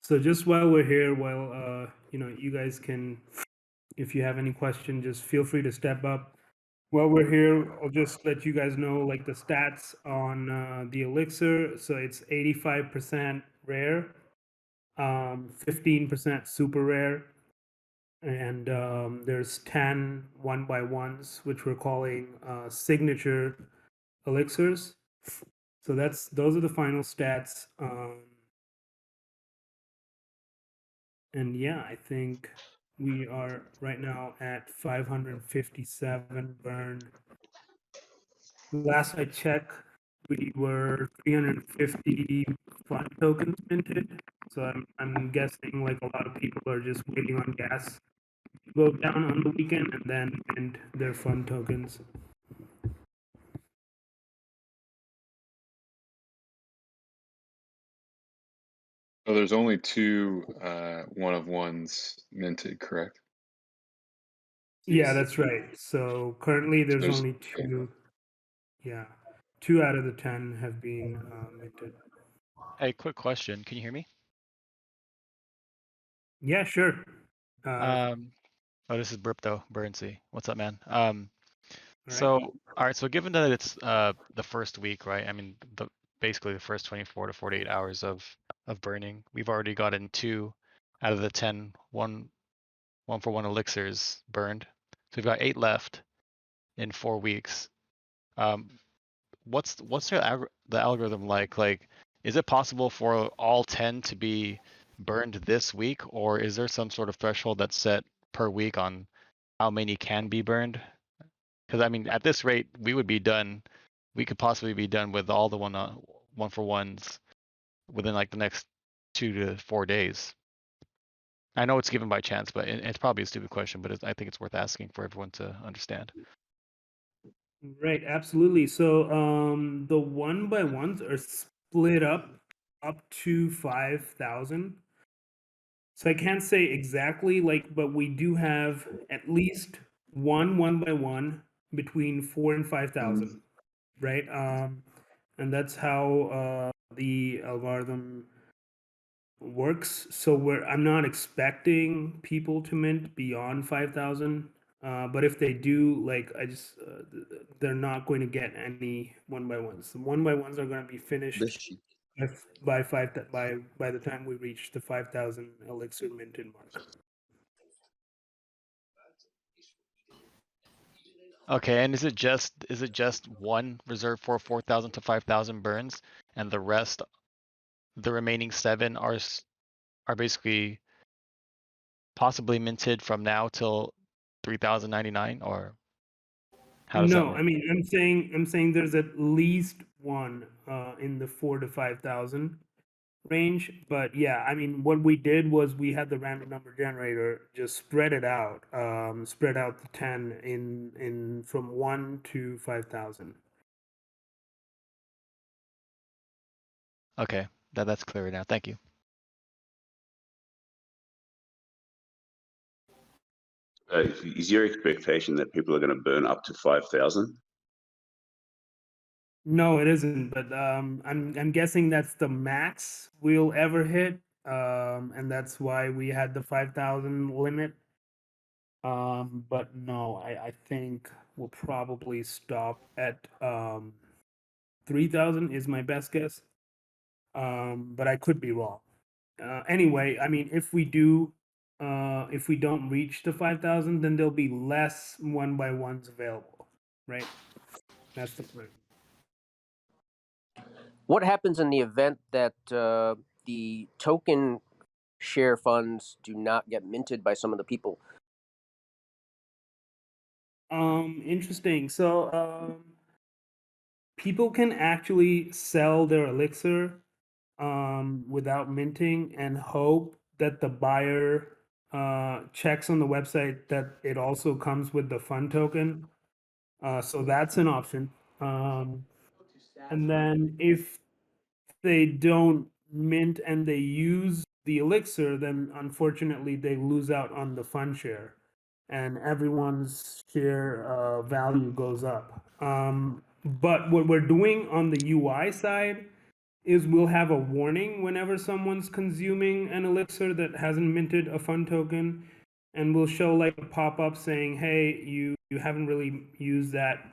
So just while we're here, you guys can, if you have any question, just feel free to step up. While we're here, I'll just let you guys know like the stats on the elixir. So it's 85% rare, 15% super rare, and there's 10 1x1s, which we're calling signature elixirs. So those are the final stats. And yeah, I think we are right now at 557 burn. Last I checked, we were 350 fun tokens minted. So I'm guessing like a lot of people are just waiting on gas to go down on the weekend and then mint their fun tokens. So there's only two one of ones minted, correct? Yeah, that's right. So currently there's There's only two. Yeah, 2 out of the 10 have been minted. Hey, quick question. Can you hear me? Yeah, sure. Oh, this is Bripto Burnsy. What's up, man? All right. All right. So given that it's the first week, right? I mean, basically the first 24 to 48 hours of burning, we've already gotten 2 out of the 10 one-for-one elixirs burned. So we've got 8 left in 4 weeks. What's the algorithm like? Like, is it possible for all 10 to be burned this week, or is there some sort of threshold that's set per week on how many can be burned? Because I mean, at this rate, we would be done. We could possibly be done with all the one for ones within like the next 2 to 4 days. I know it's given by chance, but it's probably a stupid question, but I think it's worth asking for everyone to understand. Right, absolutely. So the 1x1s are split up to 5,000. So I can't say exactly like, but we do have at least one 1x1 between 4 and 5,000, right? And that's how the algorithm works. So I'm not expecting people to mint beyond 5,000. But if they do, like they're not going to get any 1x1s. The 1x1s are going to be finished by the time we reach the 5,000 elixir minted mark. Okay, and is it just one reserved for 4,000 to 5,000 burns, and the rest, the remaining 7 are basically possibly minted from now till 3,099, or how does that No, work? I mean I'm saying there's at least one in the 4 to 5,000 range. But yeah, I mean what we did was we had the random number generator just spread out the 10 in from 1 to 5,000. Okay, that's clear now. Thank you. Is your expectation that people are going to burn up to 5,000? No, it isn't. But I'm guessing that's the max we'll ever hit, and that's why we had the 5,000 limit. But no, I think we'll probably stop at 3,000 is my best guess. But I could be wrong. Anyway, I mean, if we don't reach the 5,000, then there'll be less 1x1s available, right? That's the plan. What happens in the event that the token share funds do not get minted by some of the people? Interesting. So, people can actually sell their elixir without minting and hope that the buyer checks on the website that it also comes with the fun token. So that's an option. And then if they don't mint and they use the elixir, then unfortunately they lose out on the fun share, and everyone's share value goes up. But what we're doing on the UI side is we'll have a warning whenever someone's consuming an elixir that hasn't minted a fun token, and we'll show like a pop-up saying, hey, you haven't really used that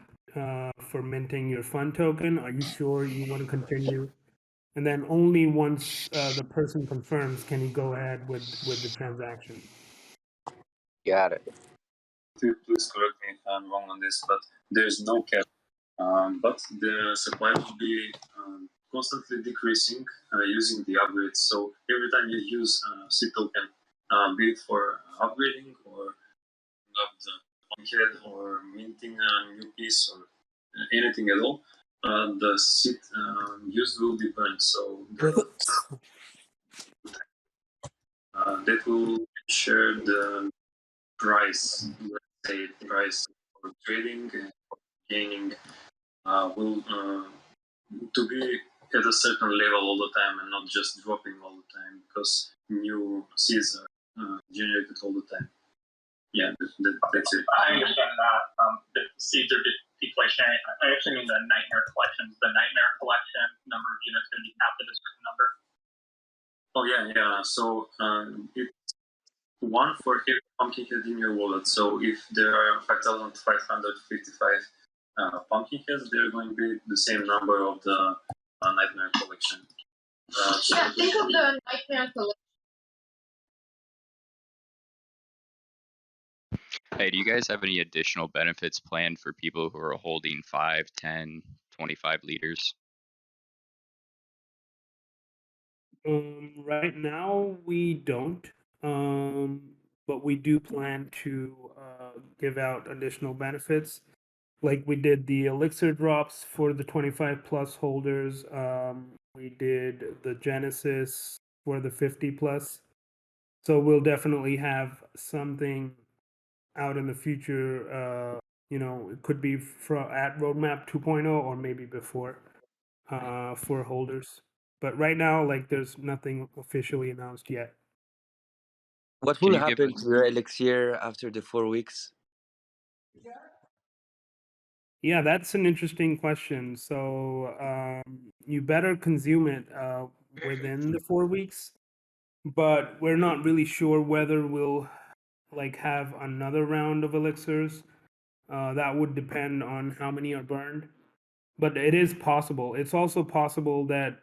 for minting your fun token. Are you sure you want to continue? And then only once the person confirms can you go ahead with the transaction. Got it. Please correct me if I'm wrong on this, but there's no cap. But the supply will be constantly decreasing using the upgrades. So every time you use seed token, be it for upgrading or not head or minting a new piece or anything at all, the seed used will be burned. So that will share the price, let's say price for trading and gaining will to be at a certain level all the time and not just dropping all the time because new seeds are generated all the time. Yeah, that's it. I understand that the seeds are deflationary. I actually mean the Nightmare collections. The Nightmare collection number of units going to be capped at a certain number. Oh yeah. So it's one for every pumpkin head in your wallet. So if there are 5,555 pumpkin heads, they're going to be the same number of the Nightmare collection. Yeah, think of the Nightmare collection. Hey, do you guys have any additional benefits planned for people who are holding 5, 10, 25 liters? Right now we don't, but we do plan to give out additional benefits. Like we did the elixir drops for the 25 plus holders. We did the Genesis for the 50 plus. So we'll definitely have something out in the future. It could be at Roadmap 2.0 or maybe before for holders. But right now, like, there's nothing officially announced yet. What Can will you give happen us- to your elixir after the 4 weeks? Yeah, that's an interesting question. So you better consume it within the 4 weeks, but we're not really sure whether we'll like have another round of elixirs. That would depend on how many are burned, but it is possible. It's also possible that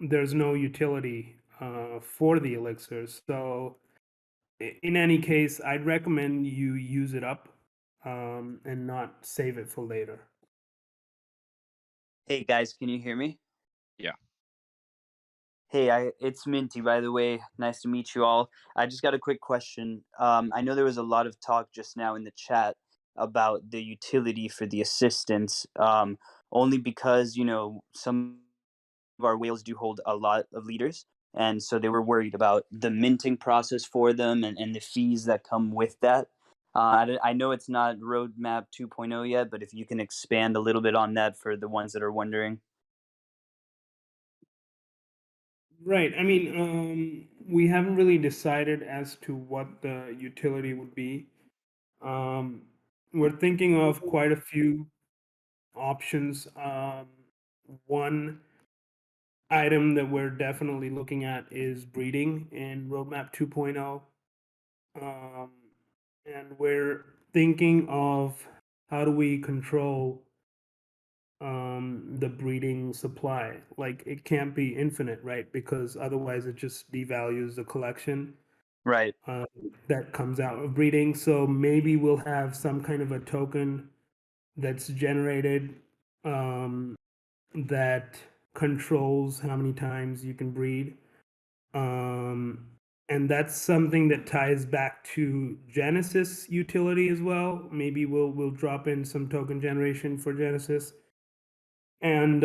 there's no utility for the elixirs. So in any case, I'd recommend you use it up and not save it for later. Hey guys, can you hear me? Yeah. Hey, it's Minty, by the way. Nice to meet you all. I just got a quick question. I know there was a lot of talk just now in the chat about the utility for the assistants, only because, some of our whales do hold a lot of leaders. And so they were worried about the minting process for them and the fees that come with that. I know it's not Roadmap 2.0 yet, but if you can expand a little bit on that for the ones that are wondering. Right. I mean, we haven't really decided as to what the utility would be. We're thinking of quite a few options. One item that we're definitely looking at is breeding in Roadmap 2.0. And we're thinking of how do we control the breeding supply. Like it can't be infinite, right? Because otherwise it just devalues the collection Right. that comes out of breeding. So maybe we'll have some kind of a token that's generated that controls how many times you can breed. And that's something that ties back to Genesis utility as well. Maybe we'll drop in some token generation for Genesis. And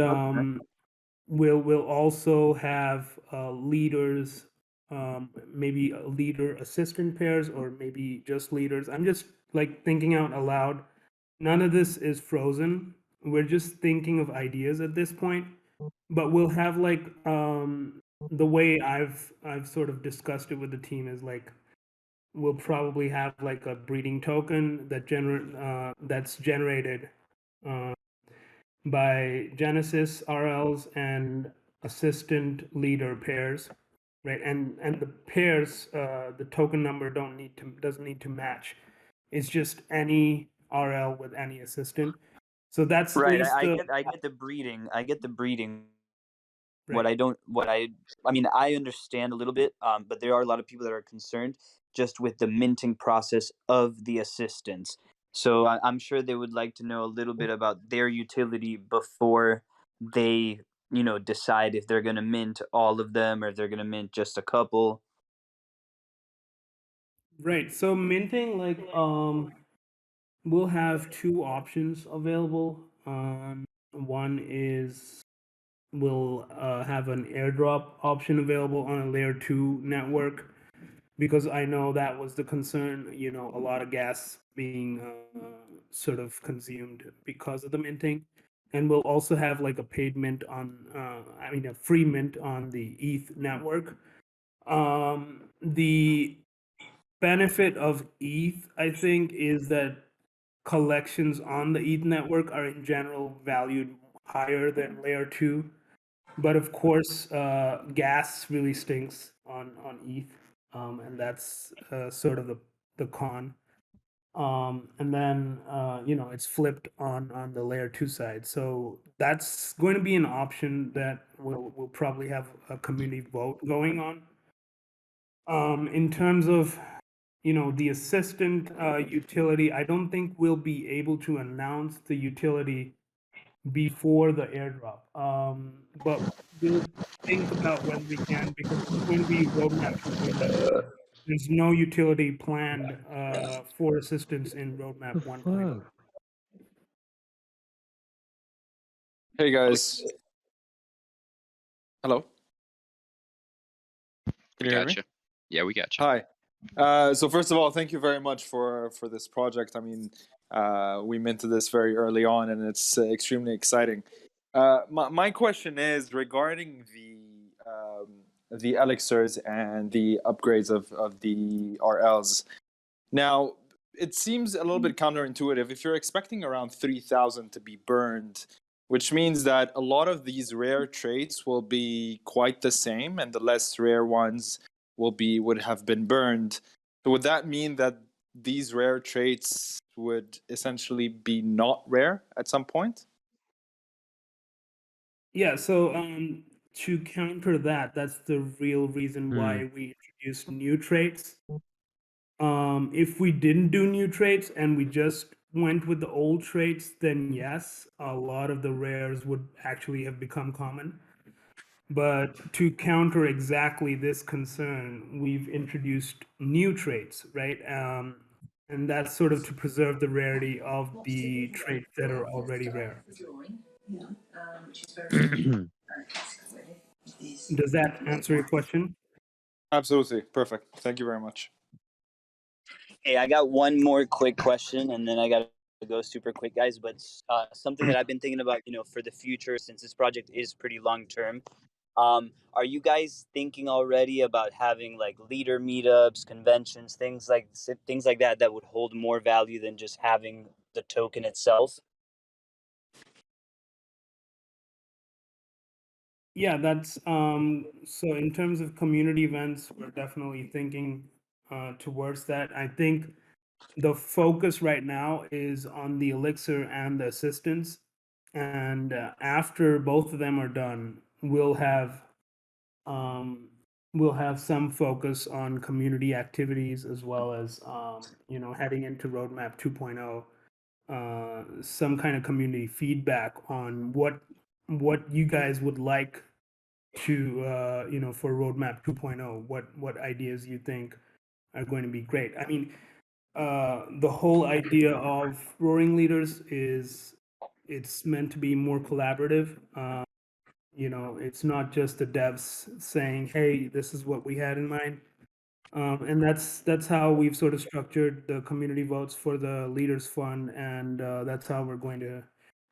we'll also have leaders, maybe leader assistant pairs, or maybe just leaders. I'm just like thinking out aloud. None of this is frozen. We're just thinking of ideas at this point. But we'll have like the way I've sort of discussed it with the team is like we'll probably have like a breeding token that that's generated by Genesis RLs and assistant leader pairs, right? And the pairs, the token number doesn't need to match. It's just any RL with any assistant. So that's at Right. least I get the breeding. I get the breeding. right. I mean, I understand a little bit, but there are a lot of people that are concerned just with the minting process of the assistants. So I'm sure they would like to know a little bit about their utility before they, decide if they're going to mint all of them or if they're going to mint just a couple. Right. So minting, we'll have two options available. One is we'll have an airdrop option available on a layer 2 network, because I know that was the concern, a lot of gas being sort of consumed because of the minting. And we'll also have like a paid mint a free mint on the ETH network. The benefit of ETH, I think, is that collections on the ETH network are in general valued higher than layer 2. But of course, gas really stinks on ETH, and that's sort of the con. And then it's flipped on the layer 2 side. So that's going to be an option that we'll probably have a community vote going on. In terms of the assistant utility, I don't think we'll be able to announce the utility before the airdrop. But we'll think about when we can, because it's going to be roadmap 2.0. There's no utility planned for assistance in roadmap 1.0. Hey guys. Hello. Can you hear me? Gotcha. Yeah, we got you. Hi. So first of all, thank you very much for this project. I mean, we minted this very early on, and it's extremely exciting. My question is regarding the elixirs and the upgrades of the RLs. Now, it seems a little bit counterintuitive. If you're expecting around 3,000 to be burned, which means that a lot of these rare traits will be quite the same, and the less rare ones would have been burned. So would that mean that these rare traits would essentially be not rare at some point? Yeah, so to counter that, that's the real reason why we introduced new traits. If we didn't do new traits and we just went with the old traits, then yes, a lot of the rares would actually have become common. But to counter exactly this concern, we've introduced new traits, right? And that's sort of to preserve the rarity of the traits that are already rare. Does that answer your question? Absolutely. Perfect. Thank you very much. Hey, I got one more quick question, and then I got to go super quick, guys. But something that I've been thinking about, for the future, since this project is pretty long term. Are you guys thinking already about having like leader meetups, conventions, things like that would hold more value than just having the token itself? Yeah, that's so in terms of community events, we're definitely thinking towards that. I think the focus right now is on the elixir and the assistants, and after both of them are done, we'll have some focus on community activities, as well as heading into roadmap 2.0, some kind of community feedback on what you guys would like to for roadmap 2.0, what ideas you think are going to be great. I mean, the whole idea of Roaring Leaders is it's meant to be more collaborative. It's not just the devs saying, hey, this is what we had in mind. And that's how we've sort of structured the community votes for the Leaders Fund, and that's how we're going to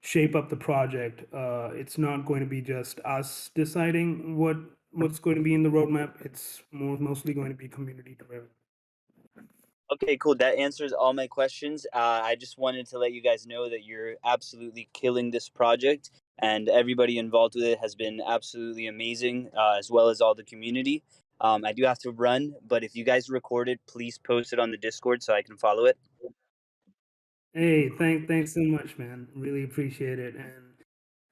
shape up the project. It's not going to be just us deciding what's going to be in the roadmap. It's mostly going to be community driven. Okay, cool. That answers all my questions. I just wanted to let you guys know that you're absolutely killing this project. and everybody involved with it has been absolutely amazing, as well as all the community. I do have to run, but if you guys record it, please post it on the Discord so I can follow it. Hey, thanks so much, man. Really appreciate it. And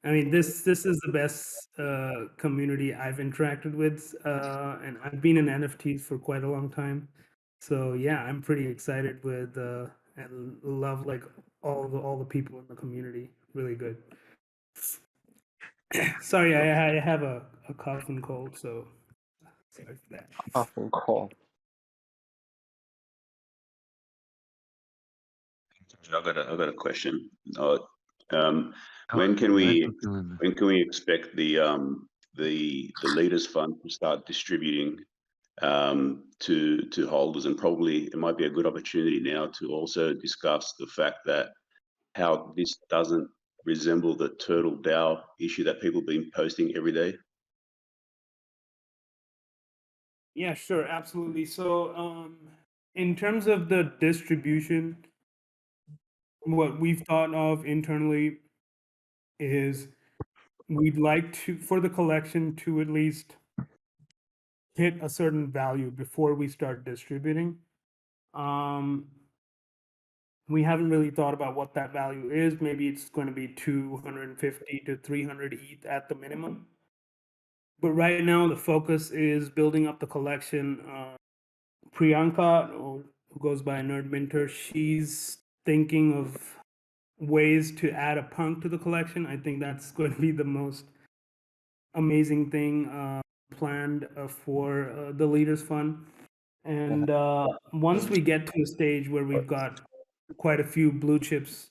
I mean, this is the best community I've interacted with, and I've been in NFTs for quite a long time. So yeah, I'm pretty excited with and love like all the people in the community. Really good. Sorry, I have a cough and cold, so sorry for that. Awful call. I've got a question. When can we expect the Leaders Fund to start distributing to holders? And probably it might be a good opportunity now to also discuss the fact that how this doesn't resemble the Turtle DAO issue that people have been posting every day. Yeah, sure, absolutely. So, in terms of the distribution, what we've thought of internally is we'd like to, for the collection to at least hit a certain value before we start distributing. We haven't really thought about what that value is. Maybe it's going to be 250 to 300 ETH at the minimum. But right now, the focus is building up the collection. Priyanka, who goes by Nerd Minter, she's thinking of ways to add a punk to the collection. I think that's going to be the most amazing thing planned for the Leaders Fund. And once we get to a stage where we've got quite a few blue chips,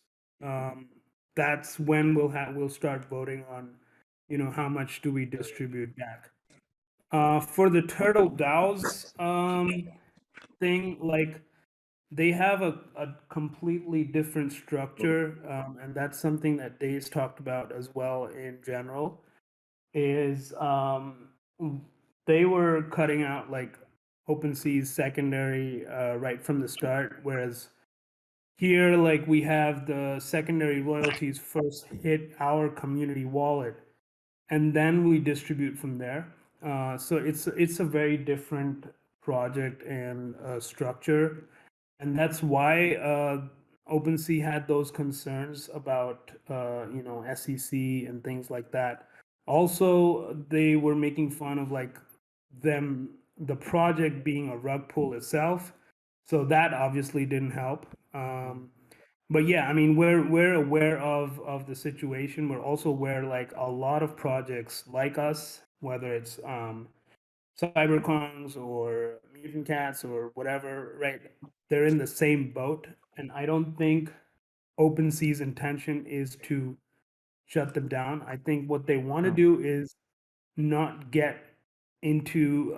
that's when we'll start voting on, how much do we distribute back. For the Turtle DAOs thing, like they have a completely different structure, and that's something that Days talked about as well in general, is they were cutting out like OpenSea's secondary right from the start, whereas here, like we have the secondary royalties first hit our community wallet, and then we distribute from there. So it's a very different project and structure, and that's why OpenSea had those concerns about SEC and things like that. Also, they were making fun of like the project being a rug pull itself, so that obviously didn't help. But yeah, I mean, we're aware of the situation. We're also aware like a lot of projects like us, whether it's Cyberkongs or Mutant Cats or whatever, right? They're in the same boat, and I don't think OpenSea's intention is to shut them down. I think what they want to do is not get into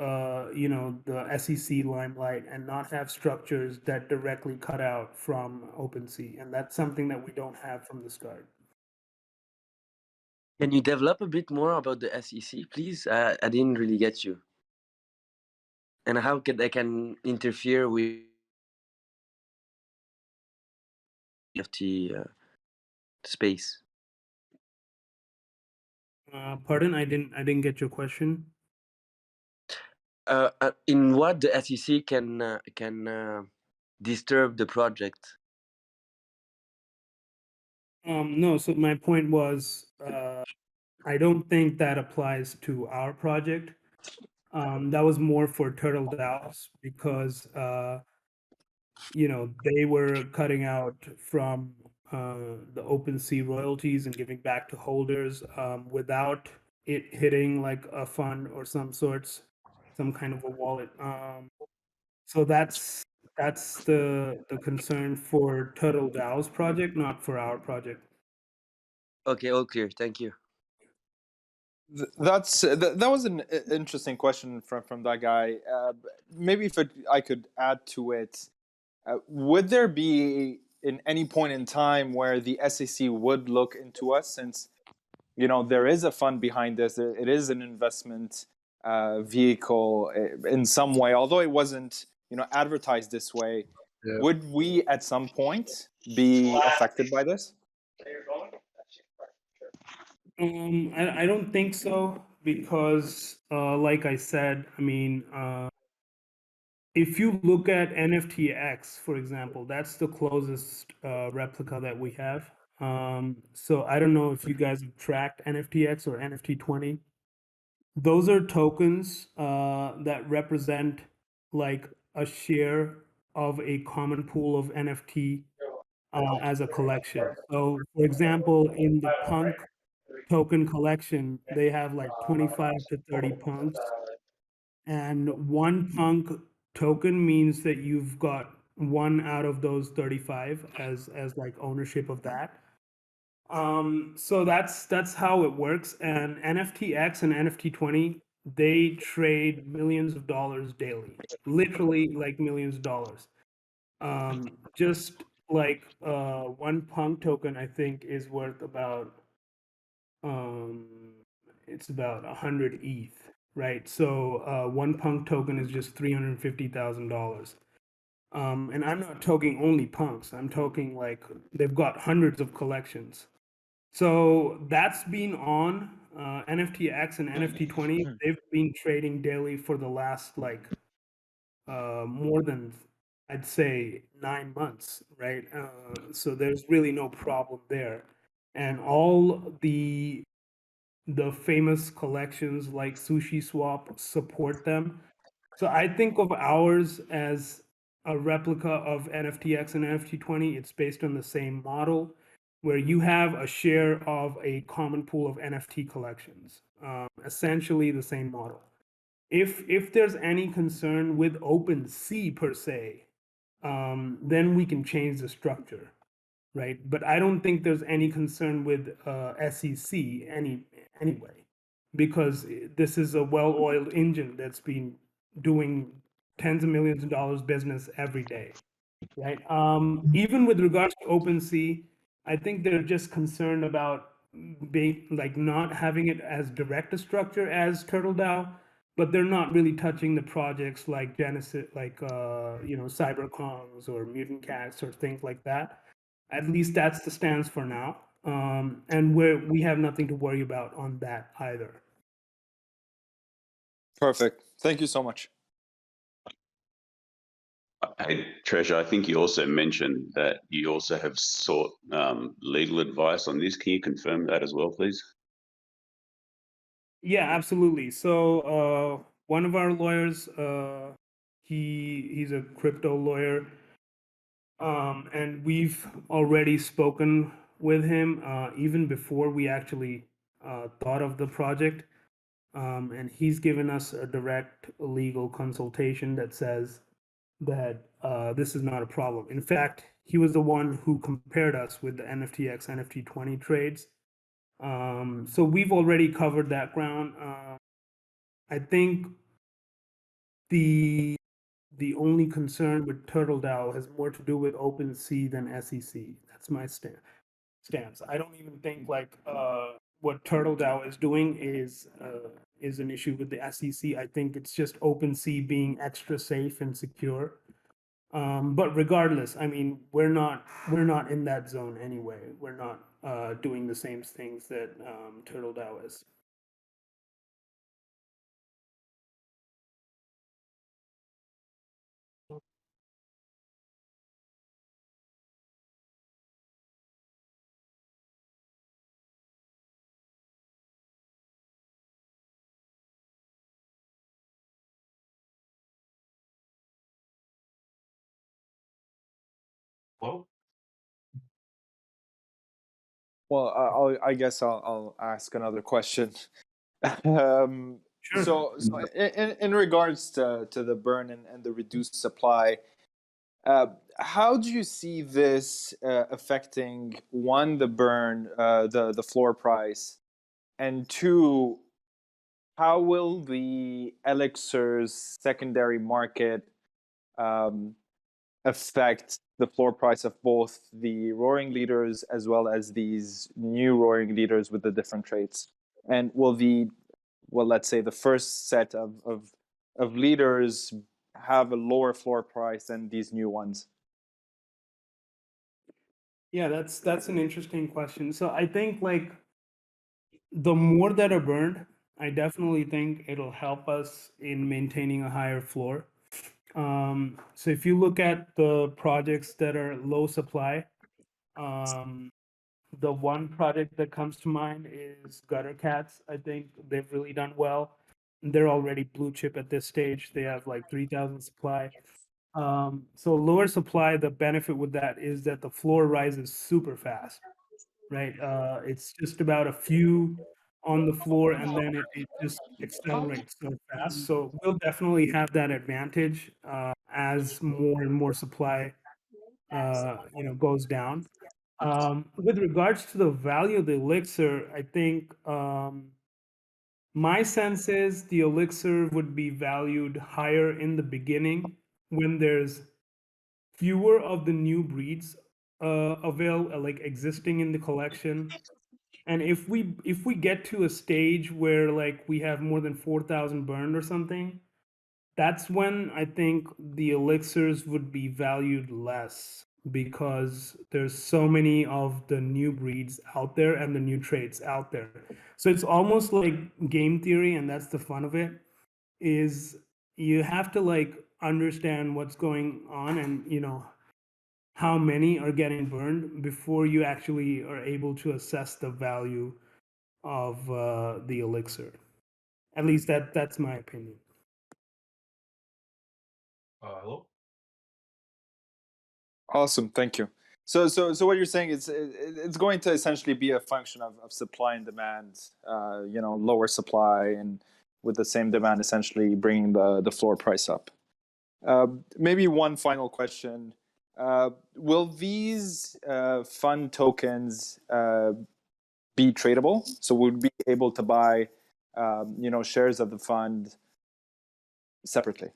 the SEC limelight and not have structures that directly cut out from OpenSea, and that's something that we don't have from the start. Can you develop a bit more about the SEC, please? I didn't really get you. And how they can interfere with the space? Pardon, I didn't get your question. In what the SEC can disturb the project? No, so my point was, I don't think that applies to our project. That was more for Turtle DAOs because they were cutting out from the OpenSea royalties and giving back to holders without it hitting like a fund or some kind of a wallet. So that's the concern for Turtle DAO's project, not for our project. Okay, all clear. Thank you. That was an interesting question from that guy. Maybe if I could add to it, would there be in any point in time where the SEC would look into us, since there is a fund behind this, it is an investment vehicle in some way, although it wasn't advertised this way. Yeah. Would we at some point be affected by this? I don't think so because, like I said, I mean, if you look at NFTX, for example, that's the closest replica that we have. So I don't know if you guys have tracked NFTX or NFT20. Those are tokens that represent like a share of a common pool of NFT as a collection. So, for example, in the punk token collection, they have like 25 to 30 punks, and one punk token means that you've got one out of those 35 as like ownership of that. So that's how it works. And NFTX and NFT20, they trade millions of dollars daily, literally like millions of dollars. Just like one punk token, I think is worth about um, it's about 100 ETH, right? So one punk token is just $350,000. And I'm not talking only punks. I'm talking like they've got hundreds of collections. So that's been on NFTX and NFT20. They've been trading daily for the last like more than, I'd say, 9 months, right? So there's really no problem there. And all the famous collections like Sushi Swap support them. So I think of ours as a replica of NFTX and NFT20. It's based on the same model where you have a share of a common pool of NFT collections, essentially the same model. If there's any concern with OpenSea per se, then we can change the structure, right? But I don't think there's any concern with SEC anyway, because this is a well-oiled engine that's been doing tens of millions of dollars business every day, right? Even with regards to OpenSea, I think they're just concerned about being like not having it as direct a structure as TurtleDAO, but they're not really touching the projects like Genesis, like CyberKongs or Mutant Cats or things like that. At least that's the stance for now. And we have nothing to worry about on that either. Perfect. Thank you so much. Hey, Treasure, I think you also mentioned that you also have sought legal advice on this. Can you confirm that as well, please? Yeah, absolutely. So one of our lawyers, he's a crypto lawyer, and we've already spoken with him even before we actually thought of the project. And he's given us a direct legal consultation that says that this is not a problem. In fact, he was the one who compared us with the NFTX, NFT20 trades. So we've already covered that ground. I think the only concern with TurtleDAO has more to do with OpenSea than SEC. That's my stance. I don't even think like what TurtleDAO is doing is an issue with the SEC. I think it's just OpenSea being extra safe and secure. But regardless, I mean, we're not in that zone anyway. We're not doing the same things that TurtleDAO is. Well, Well, I guess I'll ask another question. Um, sure. so in regards to the burn and the reduced supply, how do you see this affecting, one, the burn, the floor price, and two, how will the Elixir's secondary market affect the floor price of both the roaring leaders as well as these new roaring leaders with the different traits? And will let's say the first set of leaders have a lower floor price than these new ones? Yeah, that's an interesting question. So I think like the more that are burned, I definitely think it'll help us in maintaining a higher floor. So if you look at the projects that are low supply, the one project that comes to mind is Gutter Cats. I think they've really done well. They're already blue chip at this stage. They have like 3,000 supply. So lower supply, the benefit with that is that the floor rises super fast, right? It's just about a few on the floor and then it just accelerates so fast. So we'll definitely have that advantage as more and more supply goes down. With regards to the value of the elixir, I think my sense is the elixir would be valued higher in the beginning when there's fewer of the new breeds like existing in the collection. And if we get to a stage where like we have more than 4,000 burned or something, that's when I think the elixirs would be valued less because there's so many of the new breeds out there and the new traits out there. So it's almost like game theory, and that's the fun of it, is you have to like understand what's going on and how many are getting burned before you actually are able to assess the value of the elixir. At least that's my opinion. Hello? Awesome, thank you. So what you're saying is it's going to essentially be a function of supply and demand. Lower supply and with the same demand, essentially bringing the floor price up. Maybe one final question: will these fund tokens be tradable? So we'd be able to buy, shares of the fund separately.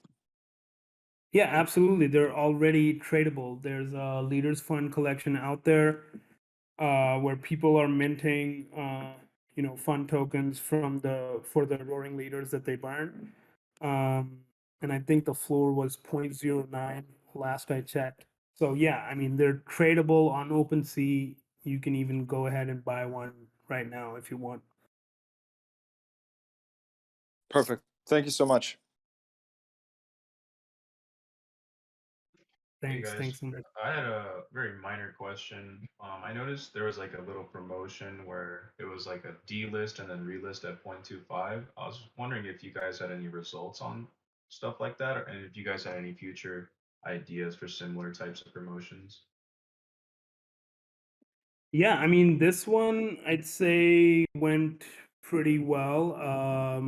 Yeah, absolutely. They're already tradable. There's a Leaders Fund collection out there where people are minting, fund tokens for the Roaring Leaders that they burn. And I think the floor was 0.09 last I checked. So yeah, I mean, they're tradable on OpenSea. You can even go ahead and buy one right now if you want. Perfect. Thank you so much. Thanks. Hey Thanks guys, so much. I had a very minor question. I noticed there was like a little promotion where it was like a delist and then relist at 0.25. I was wondering if you guys had any results on stuff like that, and if you guys had any future ideas for similar types of promotions. Yeah, I mean, this one I'd say went pretty well.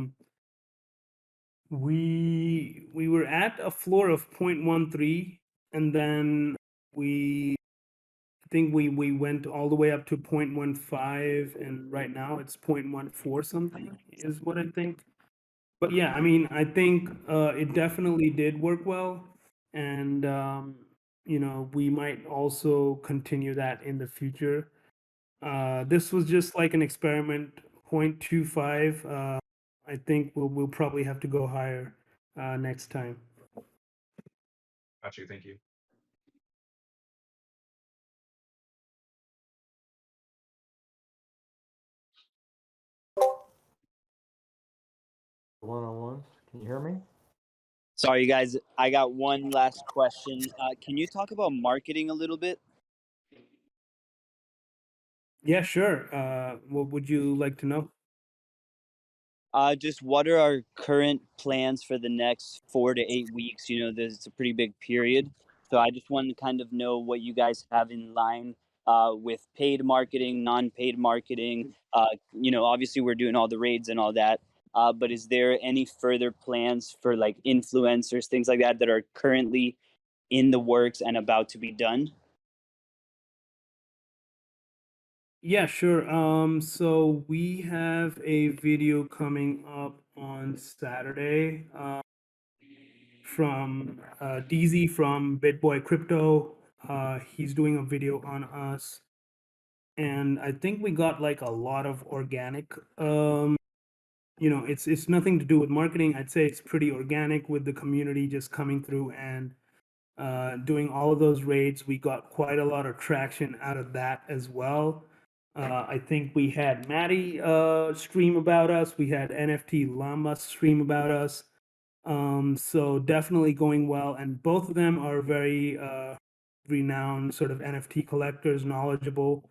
We were at a floor of 0.13, and then I think we went all the way up to 0.15, and right now it's 0.14 something is what I think. But yeah, I mean, I think it definitely did work well, and we might also continue that in the future. This was just like an experiment, 0.25. I think we'll probably have to go higher next time. Got you. Thank you. One-on-ones. Can you hear me? Sorry, guys. I got one last question. Can you talk about marketing a little bit? Yeah, sure. What would you like to know? Just what are our current plans for the next 4 to 8 weeks? It's a pretty big period. So I just wanted to kind of know what you guys have in line with paid marketing, non-paid marketing. Obviously we're doing all the raids and all that. But is there any further plans for like influencers, things like that are currently in the works and about to be done? Yeah, sure. So we have a video coming up on Saturday from DZ from BitBoy Crypto. He's doing a video on us, and I think we got like a lot of organic. It's nothing to do with marketing. I'd say it's pretty organic with the community just coming through and doing all of those raids. We got quite a lot of traction out of that as well. I think we had Maddie stream about us. We had NFT Llama stream about us. So definitely going well, and both of them are very renowned sort of NFT collectors, knowledgeable.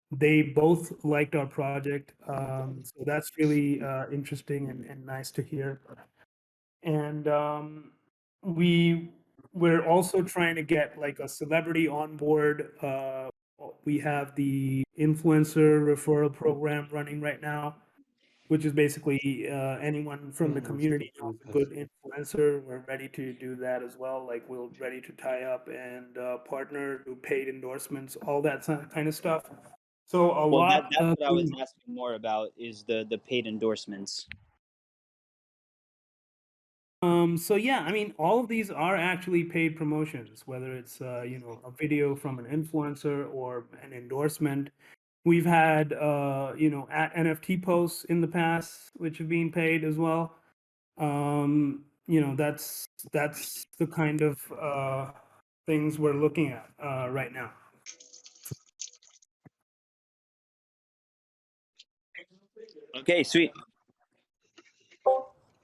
They both liked our project, so that's really interesting and nice to hear. And we're also trying to get like a celebrity on board. We have the influencer referral program running right now, which is basically anyone from the community who's a good influencer. We're ready to do that as well. Like we're ready to tie up and partner, do paid endorsements, all that kind of stuff. So a Well, lot. that's what I was asking more about is the paid endorsements. So yeah, I mean, all of these are actually paid promotions, whether it's you know, a video from an influencer or an endorsement. We've had you know, NFT posts in the past which have been paid as well. You know, that's the kind of things we're looking at right now. Okay, sweet.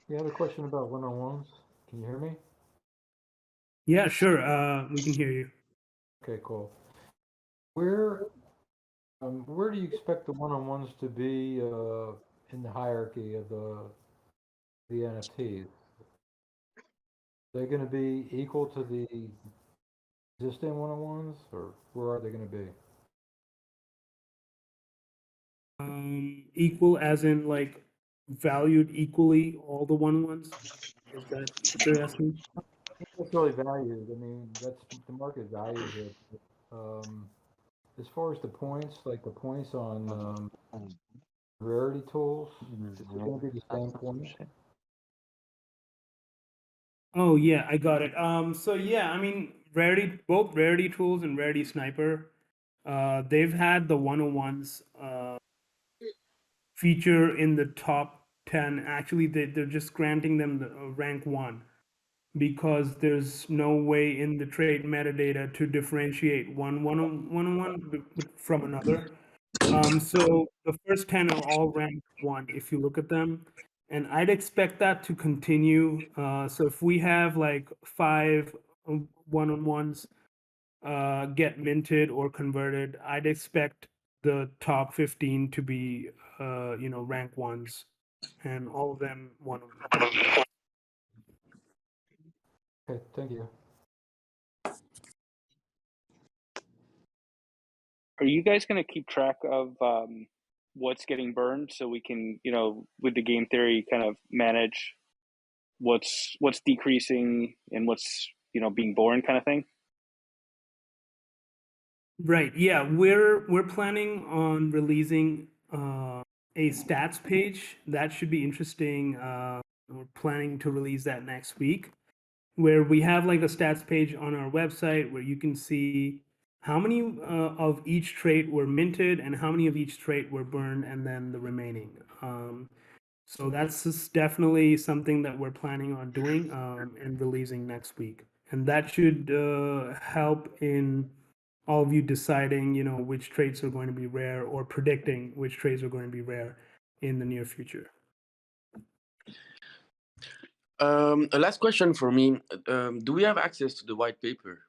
Yeah, I have a question about one-on-ones. Can you hear me? Yeah, sure. We can hear you. Okay, cool. Where do you expect the one-on-ones to be in the hierarchy of the NFTs? They're going to be equal to the existing one-on-ones, or where are they going to be? Equal as in like valued equally, all the one-on-ones? Is that what you're asking? That's really valued. I mean, that's the market value here. As far as the points, like the points on rarity tools, is it going to be the same points? Oh yeah, I got it. So yeah, I mean, both Rarity Tools and Rarity Sniper, they've had the 101s feature in the top 10. Actually, they're just granting them the rank 1 because there's no way in the trade metadata to differentiate one from another. So the first 10 are all ranked 1 if you look at them. And I'd expect that to continue. So if we have like 5 one-on-ones get minted or converted, I'd expect the top 15 to be, you know, rank 1s, and all of them one-on-one. Okay, thank you. Are you guys going to keep track of what's getting burned so we can, you know, with the game theory, kind of manage what's decreasing and what's, you know, being born, kind of thing? Right. Yeah, we're planning on releasing a stats page. That should be interesting. We're planning to release that next week, where we have like a stats page on our website where you can see how many of each trait were minted and how many of each trait were burned, and then the remaining. So that's just definitely something that we're planning on doing and releasing next week, and that should help in all of you deciding, you know, which traits are going to be rare or predicting which traits are going to be rare in the near future. A last question for me. Do we have access to the white paper?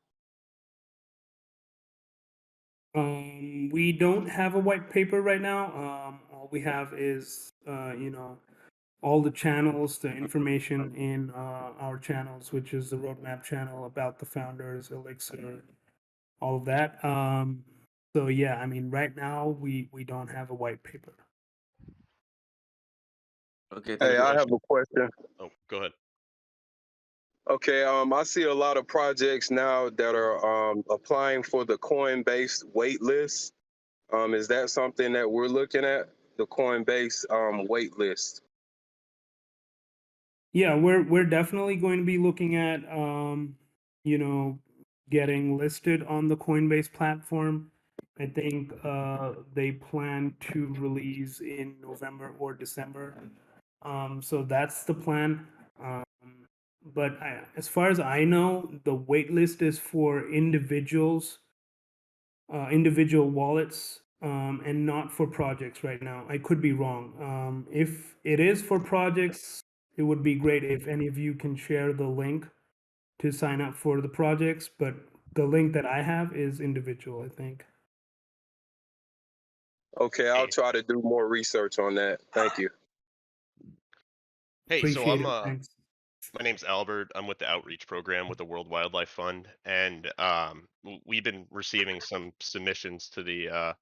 We don't have a white paper right now. All we have is, you know, all the channels, the information in our channels, which is the roadmap channel, about the founders, Elixir, all of that. So yeah, I mean, right now we don't have a white paper. Okay. Hey, I have a question. Oh, go ahead. Okay, I see a lot of projects now that are applying for the Coinbase wait list. Is that something that we're looking at? The Coinbase wait list? Yeah, we're definitely going to be looking at you know, getting listed on the Coinbase platform. I think they plan to release in November or December. So that's the plan. But as far as I know, the wait list is for individuals, individual wallets and not for projects right now. I could be wrong. If it is for projects, it would be great if any of you can share the link to sign up for the projects, but the link that I have is individual, I think. Okay, I'll try to do more research on that. Thank you. Hey, so Appreciate I'm it. Thanks. my name's Albert. I'm with the outreach program with the World Wildlife Fund, and we've been receiving some submissions to the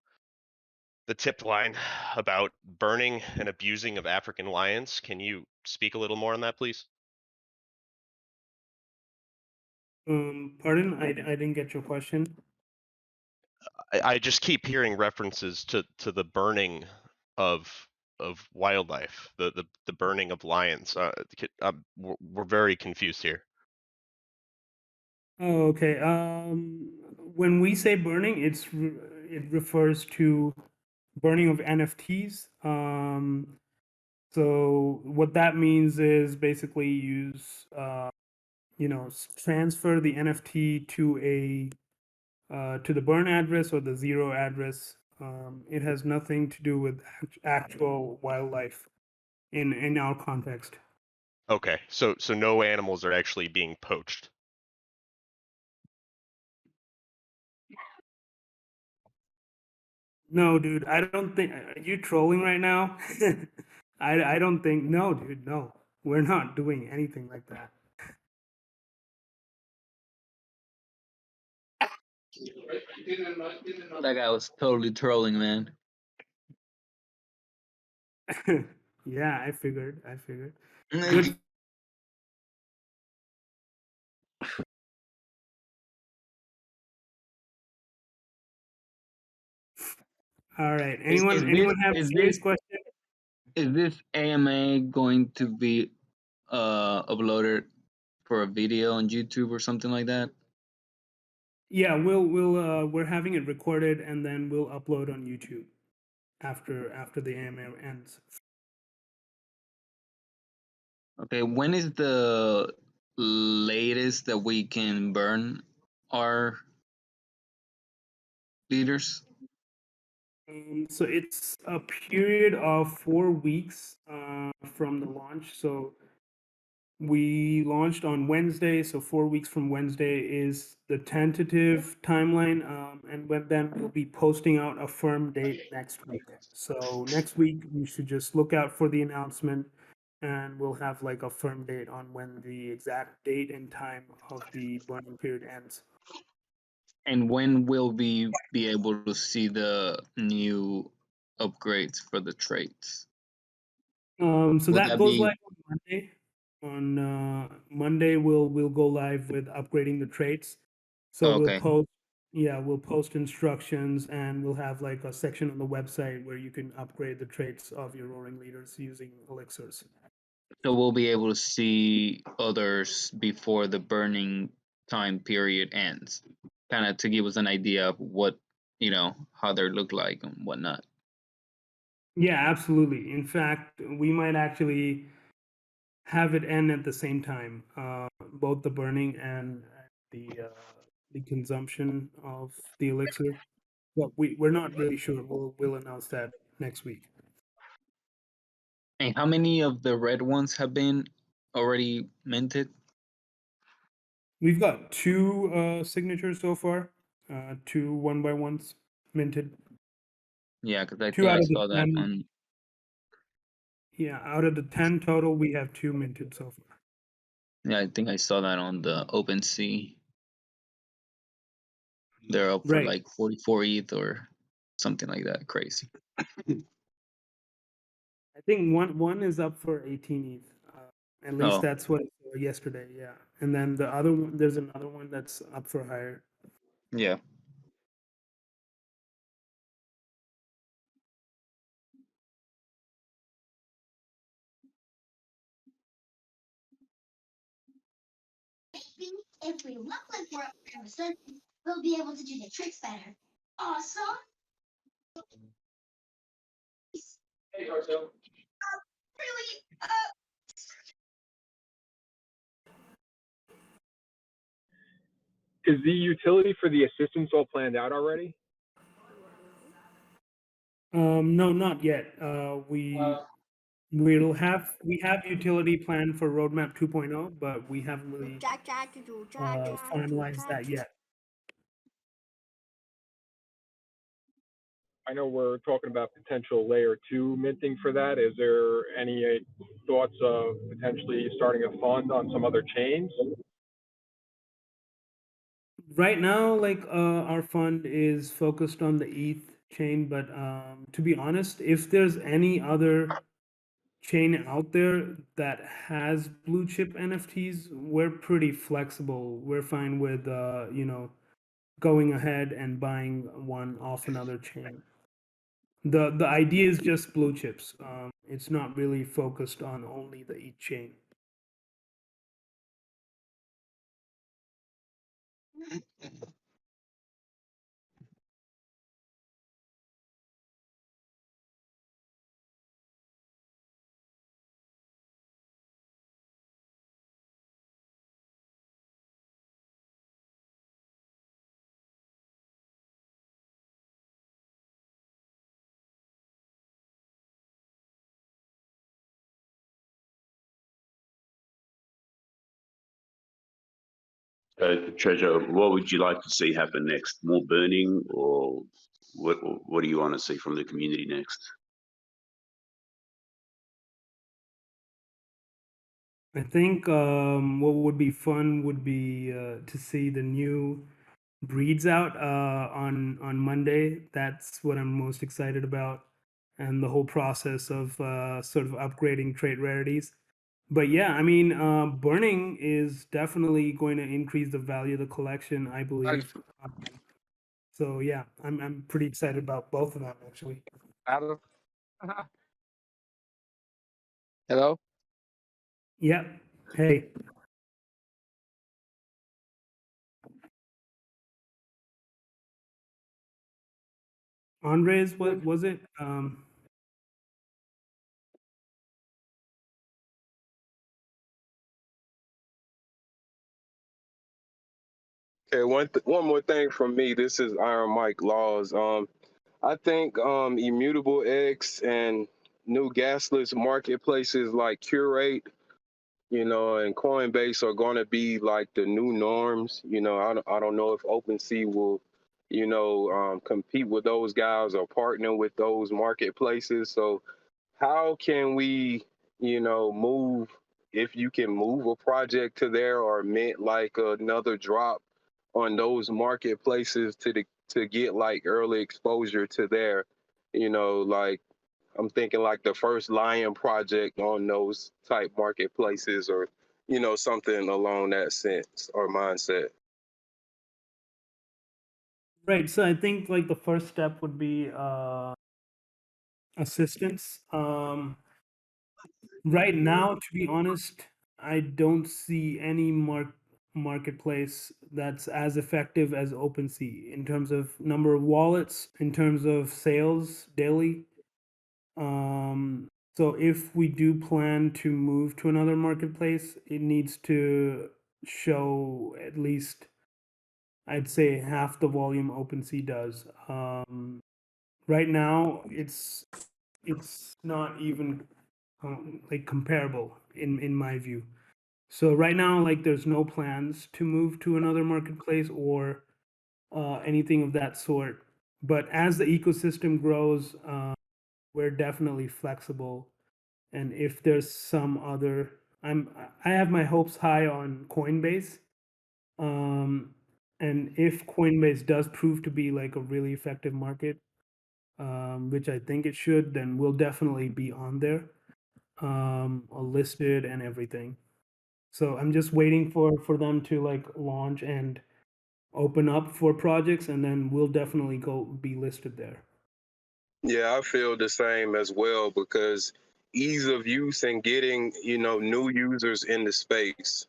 tip line about burning and abusing of African lions. Can you speak a little more on that, please? Pardon? I didn't get your question. I just keep hearing references to the burning of wildlife, the burning of lions. We're very confused here. Oh, okay. When we say burning, it refers to burning of NFTs. So what that means is basically transfer the NFT to the burn address or the zero address. It has nothing to do with actual wildlife in our context. Okay, so no animals are actually being poached. No, dude, I don't think. Are you trolling right now? I don't think. No, dude, no. We're not doing anything like that. That guy was totally trolling, man. Yeah, I figured. Good. All right. Anyone have a serious question? Is this AMA going to be uploaded for a video on YouTube or something like that? Yeah, we're having it recorded and then we'll upload on YouTube after the AMA ends. Okay, when is the latest that we can burn our leaders? So it's a period of 4 weeks from the launch. So we launched on Wednesday, so 4 weeks from Wednesday is the tentative timeline, and then we'll be posting out a firm date next week. So next week you should just look out for the announcement, and we'll have like a firm date on when the exact date and time of the burning period ends. And when will we be able to see the new upgrades for the traits? So Will that that goes be- live on Monday. On Monday, we'll go live with upgrading the traits. So Okay. we'll post instructions, and we'll have like a section on the website where you can upgrade the traits of your roaring leaders using elixirs. So we'll be able to see others before the burning time period ends, kind of to give us an idea of what, how they look like and whatnot. Yeah, absolutely. In fact, we might actually have it end at the same time, both the burning and the consumption of the elixir. But we're not really sure. We'll announce that next week. And how many of the red ones have been already minted? We've got 2 signatures so far, 2 1x1s minted. Yeah, because I 2 think out I of the saw that 10. on. Yeah, out of the 10 total, we have 2 minted so far. Yeah, I think I saw that on the OpenSea. They're up for Right. like 44 ETH or something like that. Crazy. I think one is up for 18 ETH. At least Oh. that's what I saw yesterday. Yeah, and then the other one, there's another one that's up for higher. Yeah. If we look like we're up to a certain, we'll be able to do the tricks better. Awesome. Hey, Cartel. Really? Is the utility for the assistance all planned out already? No, not yet. We have utility plan for roadmap 2.0, but we haven't really finalized that yet. I know we're talking about potential layer 2 minting for that. Is there any thoughts of potentially starting a fund on some other chains? Right now, like our fund is focused on the ETH chain, but to be honest, if there's any other chain out there that has blue chip NFTs, we're pretty flexible. We're fine with going ahead and buying one off another chain. The idea is just blue chips. It's not really focused on only the ETH chain. Treasure, what would you like to see happen next? More burning, or what do you want to see from the community next? I think what would be fun would be to see the new breeds out on Monday. That's what I'm most excited about, and the whole process of sort of upgrading trait rarities. But yeah, I mean, burning is definitely going to increase the value of the collection, I believe. So yeah, I'm pretty excited about both of them actually. Adam. Hello. Yeah. Hey. Andres, what was it? Okay, one more thing from me. This is Iron Mike Laws. I think Immutable X and new gasless marketplaces like Curate, and Coinbase are going to be like the new norms. I don't know if OpenSea will, compete with those guys or partner with those marketplaces. So how can we, move, if you can move a project to there or mint like another drop on those marketplaces to get like early exposure to there, like I'm thinking like the first Lion project on those type marketplaces or, something along that sense or mindset. Right. So I think like the first step would be assistance. Right now, to be honest, I don't see any marketplace that's as effective as OpenSea in terms of number of wallets, in terms of sales daily. So if we do plan to move to another marketplace, it needs to show at least, I'd say, half the volume OpenSea does. Right now, it's not even like comparable in my view. So right now, like there's no plans to move to another marketplace or anything of that sort. But as the ecosystem grows, we're definitely flexible. And if there's some other, I have my hopes high on Coinbase. And if Coinbase does prove to be like a really effective market, which I think it should, then we'll definitely be on there, listed and everything. So I'm just waiting for them to like launch and open up for projects, and then we'll definitely go be listed there. Yeah, I feel the same as well because ease of use and getting, new users in the space,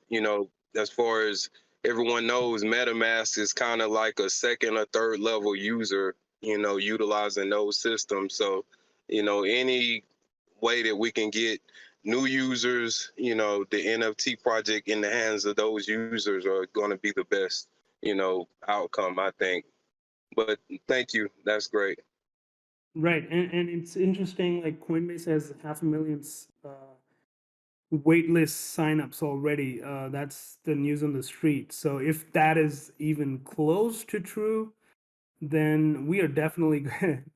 as far as everyone knows, MetaMask is kind of like a second or third level user, utilizing those systems. So, any way that we can get new users, the NFT project in the hands of those users are going to be the best, outcome, I think. But thank you. That's great. Right, and it's interesting. Like Coinbase has 500,000 waitlist signups already. That's the news on the street. So if that is even close to true, then we are definitely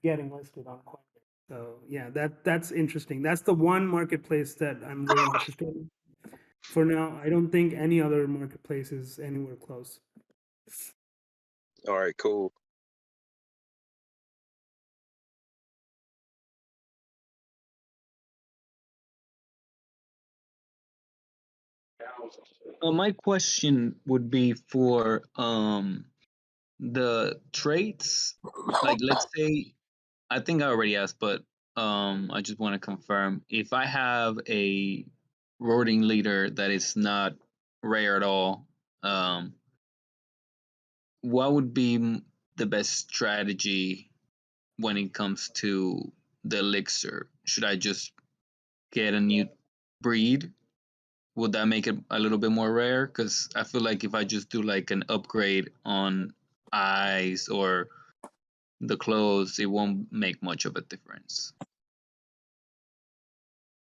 getting listed on Coinbase. So yeah, that's interesting. That's the one marketplace that I'm really interested in. For now, I don't think any other marketplace is anywhere close. All right, cool. My question would be for the traits. Like, let's say, I think I already asked, but I just want to confirm. If I have a roaring leader that is not rare at all, what would be the best strategy when it comes to the elixir? Should I just get a new breed? Would that make it a little bit more rare? Because I feel like if I just do like an upgrade on eyes or the clothes, it won't make much of a difference.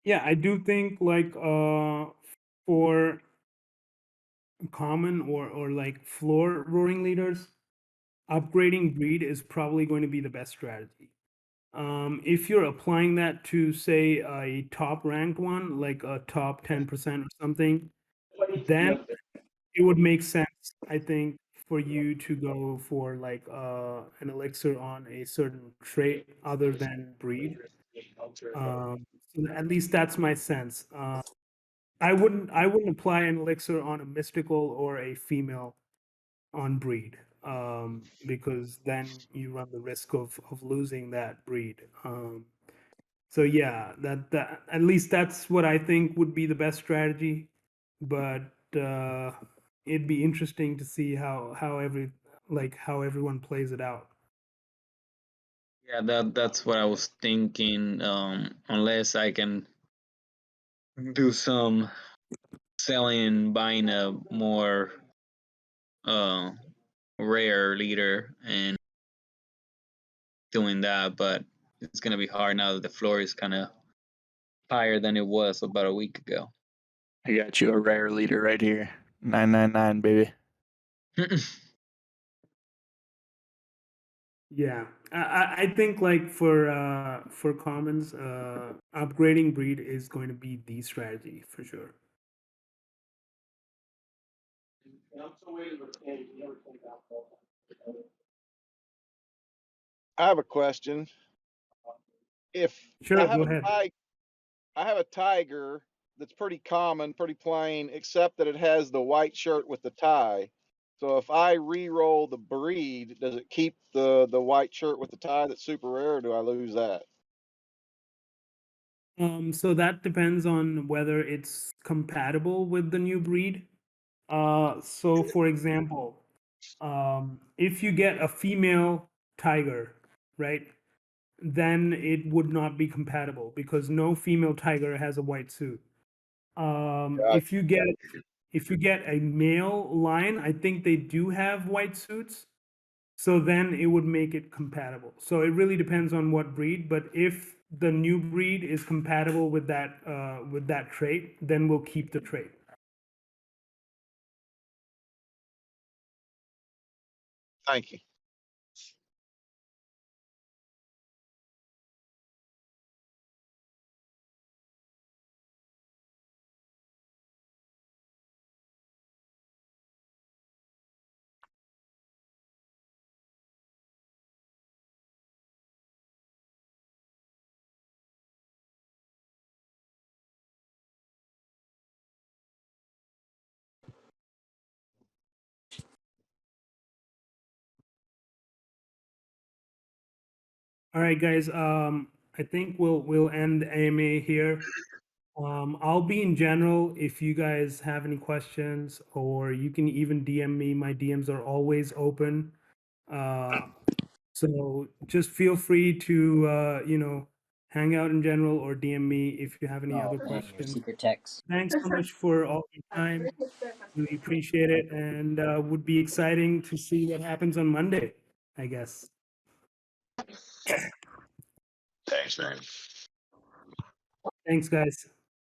Yeah, I do think like for common or like floor roaring leaders, upgrading breed is probably going to be the best strategy. If you're applying that to say a top ranked one, like a top 10% or something, then it would make sense, I think, for you to go for like an elixir on a certain trait other than breed. So at least that's my sense. I wouldn't apply an elixir on a mystical or a female on breed, because then you run the risk of losing that breed. So yeah, that at least that's what I think would be the best strategy. But it'd be interesting to see how everyone plays it out. Yeah, that's what I was thinking. Unless I can do some selling, buying a more rare leader and doing that, but it's gonna be hard now that the floor is kind of higher than it was about a week ago. I got you a rare leader right here. 999, baby. Yeah, I think like for commons, upgrading breed is going to be the strategy for sure. I have a question. If Sure, I have go a ahead. I have a tiger that's pretty common, pretty plain, except that it has the white shirt with the tie. So if I re-roll the breed, does it keep the white shirt with the tie that's super rare, or do I lose that? So that depends on whether it's compatible with the new breed. So for example, if you get a female tiger, right, then it would not be compatible because no female tiger has a white suit. If you get a male lion, I think they do have white suits. So then it would make it compatible. So it really depends on what breed. But if the new breed is compatible with that trait, then we'll keep the trait. Thank you. All right, guys. I think we'll end the AMA here. I'll be in general if you guys have any questions, or you can even DM me. My DMs are always open. So just feel free to hang out in general or DM me if you have any other Your questions. secret text. Thanks so much for all your time. Really appreciate it, and would be exciting to see what happens on Monday, I guess. Thanks, man. Thanks, guys.